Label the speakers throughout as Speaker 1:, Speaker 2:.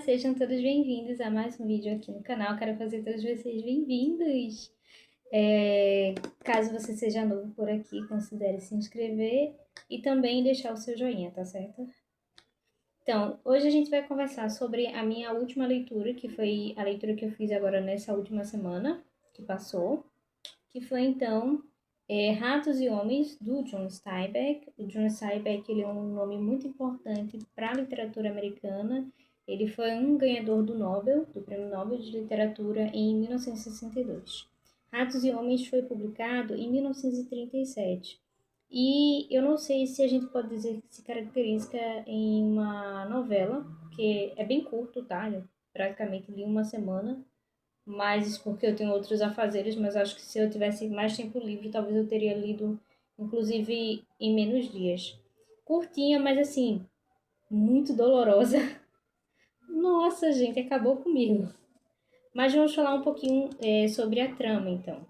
Speaker 1: sejam todos bem-vindos a mais um vídeo aqui no canal. Quero fazer todos vocês bem-vindos. Caso você seja novo por aqui, considere se inscrever e também deixar o seu joinha, tá certo? Então, hoje a gente vai conversar sobre a minha última leitura, que foi a leitura que eu fiz agora nessa última semana que passou, que foi então Ratos e Homens, do John Steinbeck. O John Steinbeck ele é um nome muito importante para a literatura americana. Ele foi um ganhador do Prêmio Nobel de Literatura em 1962. Ratos e Homens foi publicado em 1937. E eu não sei se a gente pode dizer que se caracteriza em uma novela, porque é bem curto, tá? Eu praticamente li uma semana, mas isso porque eu tenho outros afazeres, mas acho que se eu tivesse mais tempo livre, talvez eu teria lido, inclusive, em menos dias. Curtinha, mas assim, muito dolorosa. Nossa, gente, acabou comigo. Mas vamos falar um pouquinho sobre a trama, então.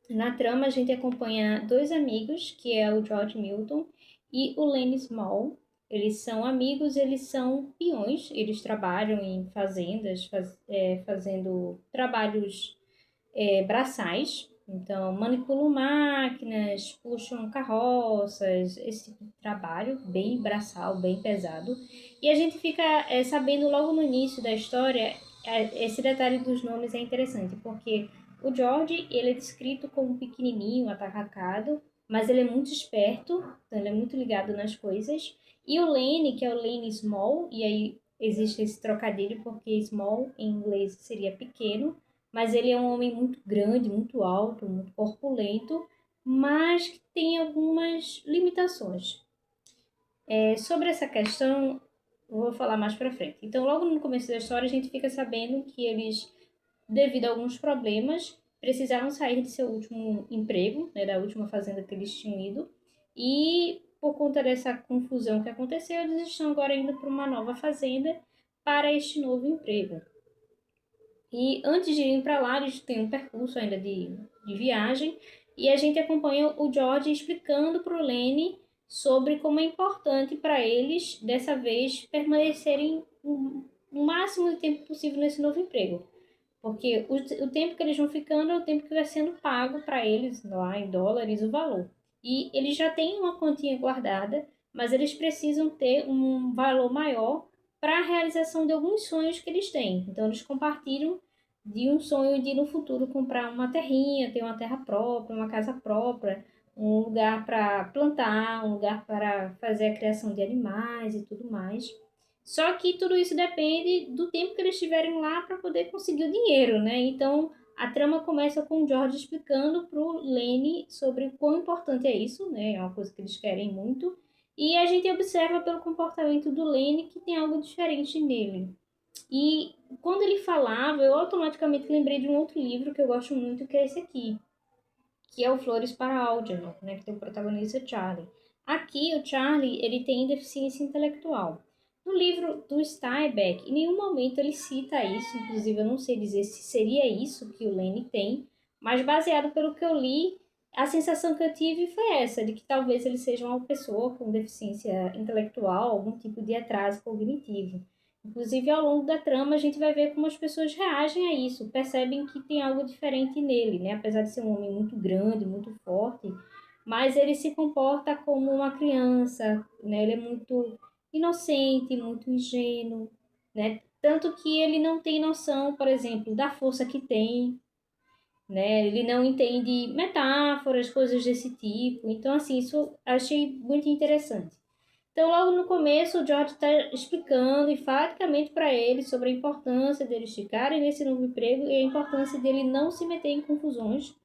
Speaker 1: Na trama, a gente acompanha dois amigos, que é o George Milton e o Lenny Small. Eles são amigos, eles são peões, eles trabalham em fazendas, fazendo trabalhos braçais. Então, manipulam máquinas, puxam carroças, esse tipo de trabalho bem braçal, bem pesado. E a gente fica sabendo logo no início da história, esse detalhe dos nomes é interessante, porque o George, ele é descrito como pequenininho, atarracado, mas ele é muito esperto, então ele é muito ligado nas coisas. E o Lenny, que é o Lenny Small, e aí existe esse trocadilho porque small em inglês seria pequeno, mas ele é um homem muito grande, muito alto, muito corpulento, mas que tem algumas limitações. Sobre essa questão, vou falar mais para frente. Então, logo no começo da história, a gente fica sabendo que eles, devido a alguns problemas, precisaram sair de seu último emprego, né, da última fazenda que eles tinham ido, e por conta dessa confusão que aconteceu, eles estão agora indo para uma nova fazenda para este novo emprego. E antes de irem para lá, eles têm um percurso ainda de viagem, e a gente acompanha o George explicando para o Lenny sobre como é importante para eles, dessa vez, permanecerem o máximo de tempo possível nesse novo emprego. Porque o tempo que eles vão ficando é o tempo que vai sendo pago para eles, lá em dólares, o valor. E eles já têm uma quantia guardada, mas eles precisam ter um valor maior para a realização de alguns sonhos que eles têm. Então, eles compartilham de um sonho de no futuro comprar uma terrinha, ter uma terra própria, uma casa própria, um lugar para plantar, um lugar para fazer a criação de animais e tudo mais. Só que tudo isso depende do tempo que eles estiverem lá para poder conseguir o dinheiro, né? Então, a trama começa com o George explicando para o Lenny sobre o quão importante é isso, né? É uma coisa que eles querem muito. E a gente observa pelo comportamento do Lenny que tem algo diferente nele. E quando ele falava, eu automaticamente lembrei de um outro livro que eu gosto muito, que é esse aqui, que é o Flores para Algernon, né, que tem o protagonista Charlie. Aqui o Charlie, ele tem deficiência intelectual. No livro do Steinbeck, em nenhum momento ele cita isso, inclusive eu não sei dizer se seria isso que o Lenny tem, mas baseado pelo que eu li, a sensação que eu tive foi essa, de que talvez ele seja uma pessoa com deficiência intelectual, algum tipo de atraso cognitivo. Inclusive, ao longo da trama, a gente vai ver como as pessoas reagem a isso, percebem que tem algo diferente nele, né? Apesar de ser um homem muito grande, muito forte, mas ele se comporta como uma criança, né? Ele é muito inocente, muito ingênuo, né? Tanto que ele não tem noção, por exemplo, da força que tem, né? Ele não entende metáforas, coisas desse tipo. Então, assim, isso eu achei muito interessante. Então, logo no começo, o George está explicando enfaticamente para ele sobre a importância deles ficarem nesse novo emprego e a importância dele não se meter em confusões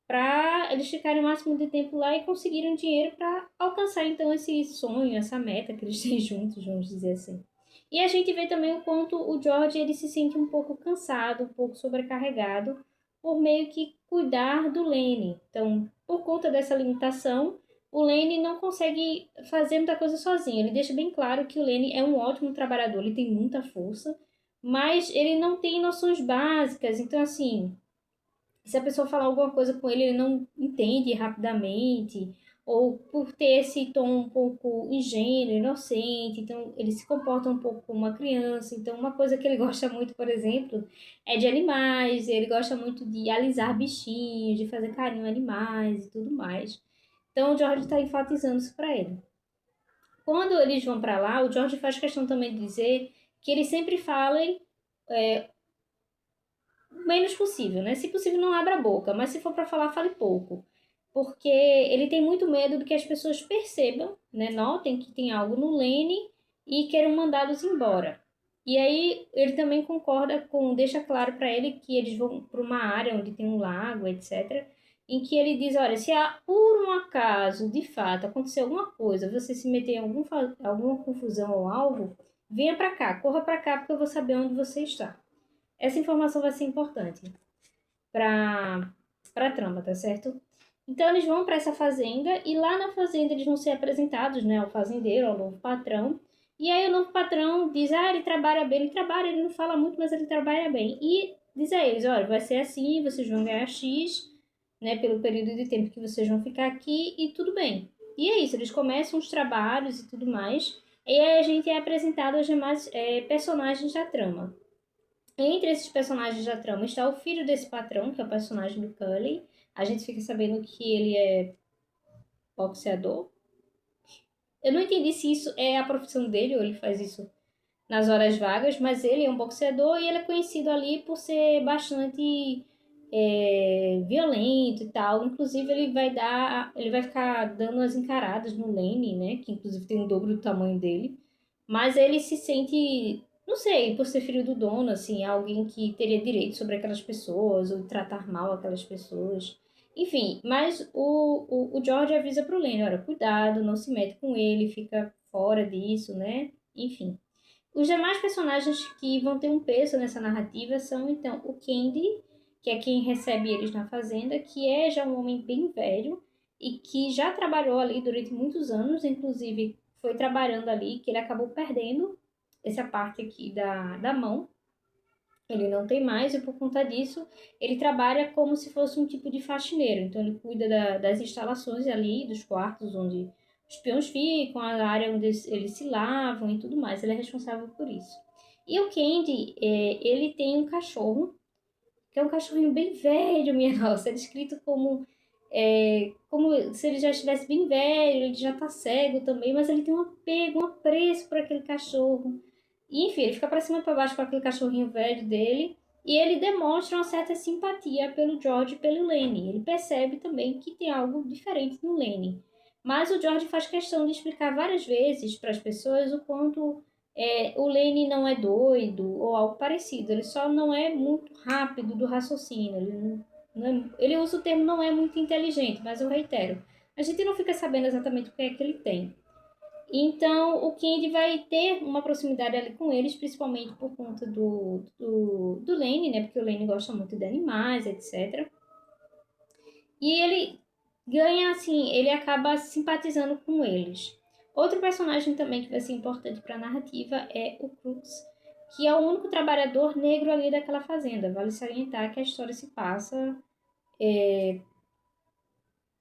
Speaker 1: para eles ficarem o máximo de tempo lá e conseguirem dinheiro para alcançar, então, esse sonho, essa meta que eles têm juntos, vamos dizer assim. E a gente vê também o quanto o George ele se sente um pouco cansado, um pouco sobrecarregado, por meio que cuidar do Lenny. Então, por conta dessa limitação, o Lenny não consegue fazer muita coisa sozinho. Ele deixa bem claro que o Lenny é um ótimo trabalhador, ele tem muita força, mas ele não tem noções básicas. Então, assim, se a pessoa falar alguma coisa com ele, ele não entende rapidamente, ou por ter esse tom um pouco ingênuo, inocente, então ele se comporta um pouco como uma criança. Então, uma coisa que ele gosta muito, por exemplo, é de animais, ele gosta muito de alisar bichinhos, de fazer carinho em animais e tudo mais. Então, o George está enfatizando isso para ele. Quando eles vão para lá, o George faz questão também de dizer que eles sempre falem o menos possível, né? Se possível, não abra a boca, mas se for para falar, fale pouco. Porque ele tem muito medo de que as pessoas percebam, né? Notem que tem algo no Lenny e queiram mandá-los embora. E aí ele também concorda com, deixa claro para ele que eles vão para uma área onde tem um lago, etc. Em que ele diz, olha, se há por um acaso, de fato, acontecer alguma coisa, você se meter em alguma confusão ou algo, venha para cá, corra para cá porque eu vou saber onde você está. Essa informação vai ser importante para a trama, tá certo? Então eles vão para essa fazenda e lá na fazenda eles vão ser apresentados, né, ao fazendeiro, ao novo patrão. E aí o novo patrão diz: "Ah, ele trabalha bem, ele trabalha, ele não fala muito, mas ele trabalha bem". E diz a eles: "Olha, vai ser assim, vocês vão ganhar X, né, pelo período de tempo que vocês vão ficar aqui e tudo bem". E é isso, eles começam os trabalhos e tudo mais. E aí a gente é apresentado aos demais personagens da trama. Entre esses personagens da trama está o filho desse patrão, que é o personagem do Cully. A gente fica sabendo que ele é boxeador. Eu não entendi se isso é a profissão dele ou ele faz isso nas horas vagas, mas ele é um boxeador e ele é conhecido ali por ser bastante violento e tal. Inclusive ele vai ficar dando as encaradas no Lenny, né? Que inclusive tem o dobro do tamanho dele. Mas ele se sente, não sei, por ser filho do dono, assim, alguém que teria direito sobre aquelas pessoas, ou tratar mal aquelas pessoas. Enfim, mas o George avisa pro Lenny, olha, cuidado, não se mete com ele, fica fora disso, né? Enfim. Os demais personagens que vão ter um peso nessa narrativa são, então, o Candy, que é quem recebe eles na fazenda, que é já um homem bem velho e que já trabalhou ali durante muitos anos, inclusive foi trabalhando ali, que ele acabou perdendo essa parte aqui da mão. Ele não tem mais e por conta disso ele trabalha como se fosse um tipo de faxineiro. Então ele cuida das instalações ali, dos quartos onde os peões ficam, a área onde eles se lavam e tudo mais. Ele é responsável por isso. E o Candy, ele tem um cachorro, que é um cachorrinho bem velho, minha nossa. É descrito como se ele já estivesse bem velho, ele já tá cego também, mas ele tem um apego, um apreço por aquele cachorro. E, enfim, ele fica pra cima e pra baixo com aquele cachorrinho velho dele. E ele demonstra uma certa simpatia pelo George e pelo Lenny. Ele percebe também que tem algo diferente no Lenny. Mas o George faz questão de explicar várias vezes para as pessoas o quanto o Lenny não é doido ou algo parecido. Ele só não é muito rápido do raciocínio. Ele usa o termo não é muito inteligente, mas eu reitero. A gente não fica sabendo exatamente o que é que ele tem. Então, o Candy vai ter uma proximidade ali com eles, principalmente por conta do Lenny, né? Porque o Lenny gosta muito de animais, etc. E ele ganha, assim, ele acaba simpatizando com eles. Outro personagem também que vai ser importante para a narrativa é o Crux, que é o único trabalhador negro ali daquela fazenda. Vale salientar que a história se passa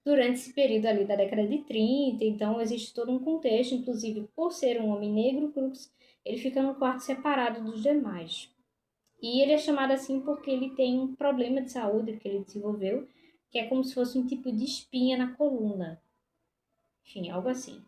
Speaker 1: durante esse período ali da década de 30, então existe todo um contexto, inclusive por ser um homem negro, Crux, ele fica num quarto separado dos demais. E ele é chamado assim porque ele tem um problema de saúde que ele desenvolveu, que é como se fosse um tipo de espinha na coluna. Enfim, algo assim.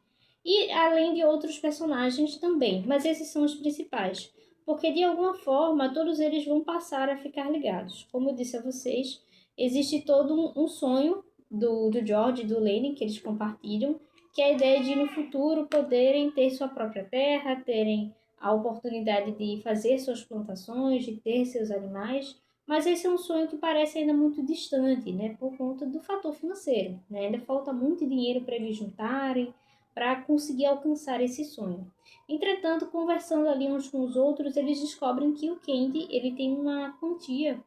Speaker 1: E além de outros personagens também, mas esses são os principais. Porque de alguma forma todos eles vão passar a ficar ligados. Como eu disse a vocês, existe todo um sonho do George e do Lenny que eles compartilham, que é a ideia de no futuro poderem ter sua própria terra, terem a oportunidade de fazer suas plantações, de ter seus animais, mas esse é um sonho que parece ainda muito distante, né, por conta do fator financeiro, né? Ainda falta muito dinheiro para eles juntarem, para conseguir alcançar esse sonho. Entretanto, conversando ali uns com os outros, eles descobrem que o Candy, ele tem uma quantia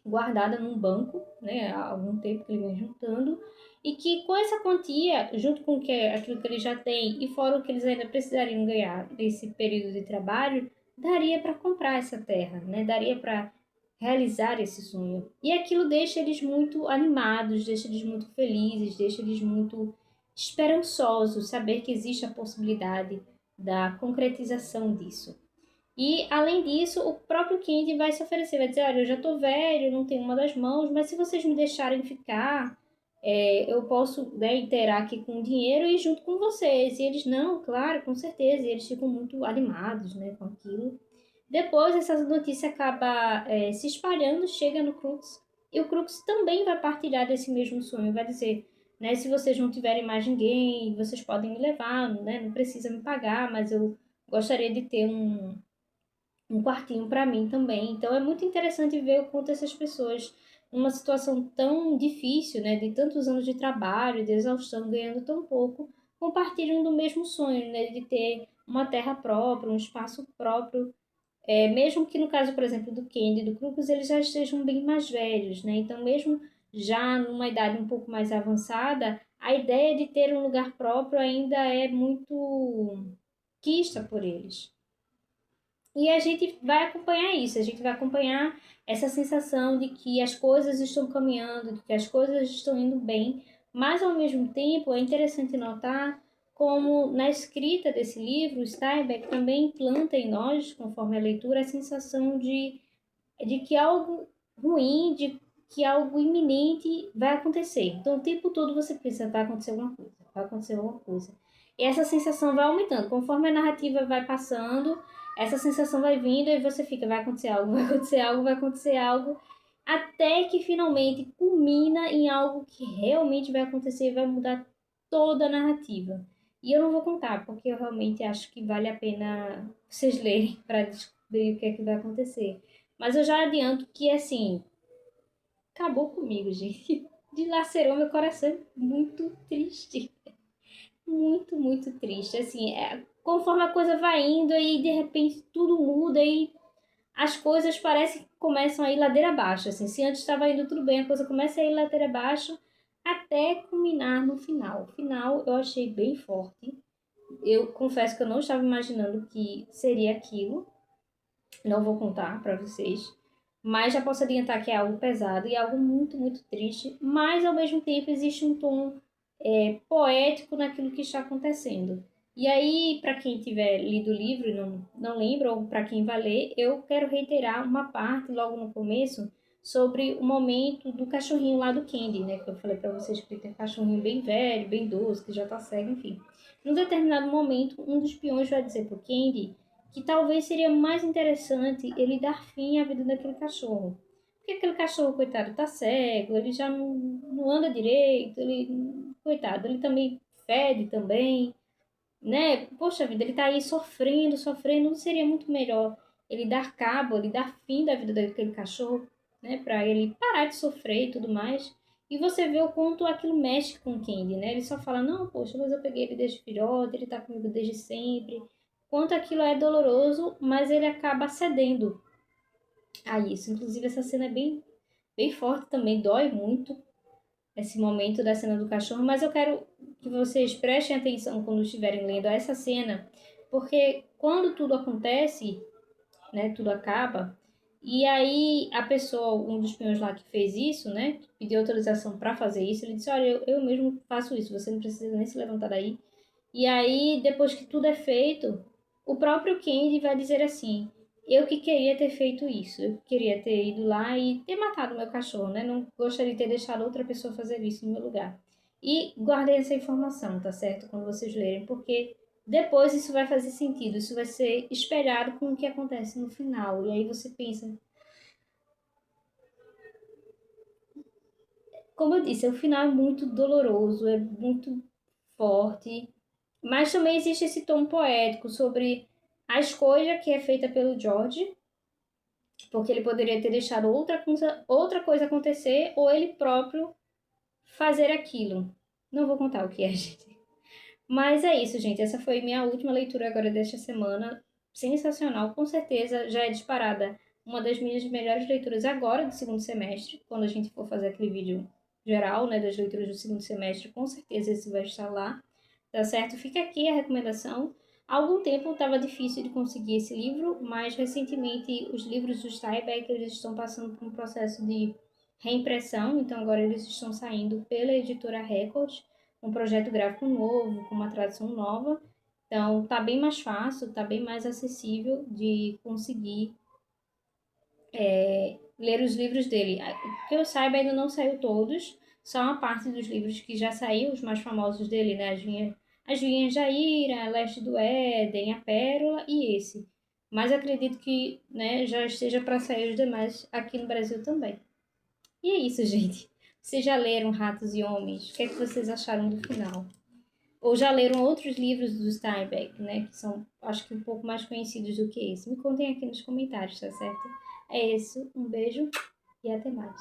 Speaker 1: guardada num banco, né, há algum tempo que ele vem juntando, e que com essa quantia, junto com aquilo que ele já tem e fora o que eles ainda precisariam ganhar nesse período de trabalho, daria para comprar essa terra, né? Daria para realizar esse sonho. E aquilo deixa eles muito animados, deixa eles muito felizes, deixa eles muito esperançoso saber que existe a possibilidade da concretização disso. E, além disso, o próprio Kendi vai se oferecer, vai dizer, olha, eu já estou velho, não tenho uma das mãos, mas se vocês me deixarem ficar, eu posso, né, inteirar aqui com o dinheiro e ir junto com vocês. E eles, não, claro, com certeza. E eles ficam muito animados, né, com aquilo. Depois, essa notícia acaba se espalhando, chega no Crux, e o Crux também vai partilhar desse mesmo sonho, vai dizer, né, se vocês não tiverem mais ninguém, vocês podem me levar, né, não precisa me pagar, mas eu gostaria de ter um quartinho para mim também. Então é muito interessante ver o quanto essas pessoas, numa situação tão difícil, né, de tantos anos de trabalho, de exaustão, ganhando tão pouco, compartilham do mesmo sonho, né, de ter uma terra própria, um espaço próprio, mesmo que no caso, por exemplo, do Kendi e do Crocus, eles já estejam bem mais velhos, né? Então, mesmo já numa idade um pouco mais avançada, a ideia de ter um lugar próprio ainda é muito quista por eles. E a gente vai acompanhar isso, a gente vai acompanhar essa sensação de que as coisas estão caminhando, de que as coisas estão indo bem, mas ao mesmo tempo é interessante notar como na escrita desse livro, Steinbeck também implanta em nós, conforme a leitura, a sensação de que algo ruim, de que algo iminente vai acontecer. Então o tempo todo você pensa, vai acontecer alguma coisa, vai acontecer alguma coisa. E essa sensação vai aumentando, conforme a narrativa vai passando, essa sensação vai vindo e você fica, vai acontecer algo, vai acontecer algo, vai acontecer algo, até que finalmente culmina em algo que realmente vai acontecer e vai mudar toda a narrativa. E eu não vou contar, porque eu realmente acho que vale a pena vocês lerem para descobrir o que é que vai acontecer. Mas eu já adianto que, assim, acabou comigo, gente. Dilacerou meu coração. Muito triste. Muito, muito triste. Assim, conforme a coisa vai indo, aí de repente tudo muda e as coisas parecem que começam a ir ladeira abaixo. Assim, se antes estava indo tudo bem, a coisa começa a ir ladeira abaixo até culminar no final. O final eu achei bem forte. Eu confesso que eu não estava imaginando que seria aquilo. Não vou contar para vocês, mas já posso adiantar que é algo pesado e algo muito, muito triste, mas ao mesmo tempo existe um tom poético naquilo que está acontecendo. E aí, para quem tiver lido o livro e não lembra, ou para quem vai ler, eu quero reiterar uma parte logo no começo sobre o momento do cachorrinho lá do Kendi, né? Que eu falei para vocês que ele tem um cachorrinho bem velho, bem doce, que já tá cego, enfim. Num determinado momento, um dos peões vai dizer pro Kendi que talvez seria mais interessante ele dar fim à vida daquele cachorro. Porque aquele cachorro, coitado, tá cego, ele já não anda direito, ele, coitado, ele também fede também, né? Poxa vida, ele tá aí sofrendo, sofrendo, não seria muito melhor ele dar cabo, ele dar fim da vida daquele cachorro, né? Pra ele parar de sofrer e tudo mais. E você vê o quanto aquilo mexe com o Candy, né? Ele só fala, não, poxa, mas eu peguei ele desde filhote, ele tá comigo desde sempre. Quanto aquilo é doloroso, mas ele acaba cedendo a isso. Inclusive, essa cena é bem, bem forte também, dói muito esse momento da cena do cachorro, mas eu quero que vocês prestem atenção quando estiverem lendo essa cena, porque quando tudo acontece, né, tudo acaba, e aí a pessoa, um dos peões lá que fez isso, né, que pediu autorização para fazer isso, ele disse, olha, eu mesmo faço isso, você não precisa nem se levantar daí. E aí, depois que tudo é feito, o próprio Kendi vai dizer assim, eu que queria ter feito isso, eu queria ter ido lá e ter matado meu cachorro, né? Não gostaria de ter deixado outra pessoa fazer isso no meu lugar. E guardem essa informação, tá certo? Quando vocês lerem, porque depois isso vai fazer sentido, isso vai ser espelhado com o que acontece no final. E aí você pensa, como eu disse, o final é muito doloroso, é muito forte, mas também existe esse tom poético sobre a escolha que é feita pelo George, porque ele poderia ter deixado outra coisa acontecer ou ele próprio fazer aquilo. Não vou contar o que é, gente. Mas é isso, gente. Essa foi minha última leitura agora desta semana. Sensacional, com certeza já é disparada uma das minhas melhores leituras agora do segundo semestre, quando a gente for fazer aquele vídeo geral, né, das leituras do segundo semestre, com certeza esse vai estar lá, tá certo? Fica aqui a recomendação. Há algum tempo estava difícil de conseguir esse livro, mas recentemente os livros do Steinbeck eles estão passando por um processo de reimpressão, então agora eles estão saindo pela editora Record, um projeto gráfico novo, com uma tradução nova. Então, tá bem mais fácil, tá bem mais acessível de conseguir ler os livros dele. Que eu saiba, ainda não saiu todos, só uma parte dos livros que já saiu, os mais famosos dele, né? As Vinhas Jaira, A Leste do Éden, A Pérola e esse. Mas acredito que, né, já esteja para sair os demais aqui no Brasil também. E é isso, gente. Vocês já leram Ratos e Homens? O que é que vocês acharam do final? Ou já leram outros livros do Steinbeck, né? Que são, acho que, um pouco mais conhecidos do que esse. Me contem aqui nos comentários, tá certo? É isso. Um beijo e até mais.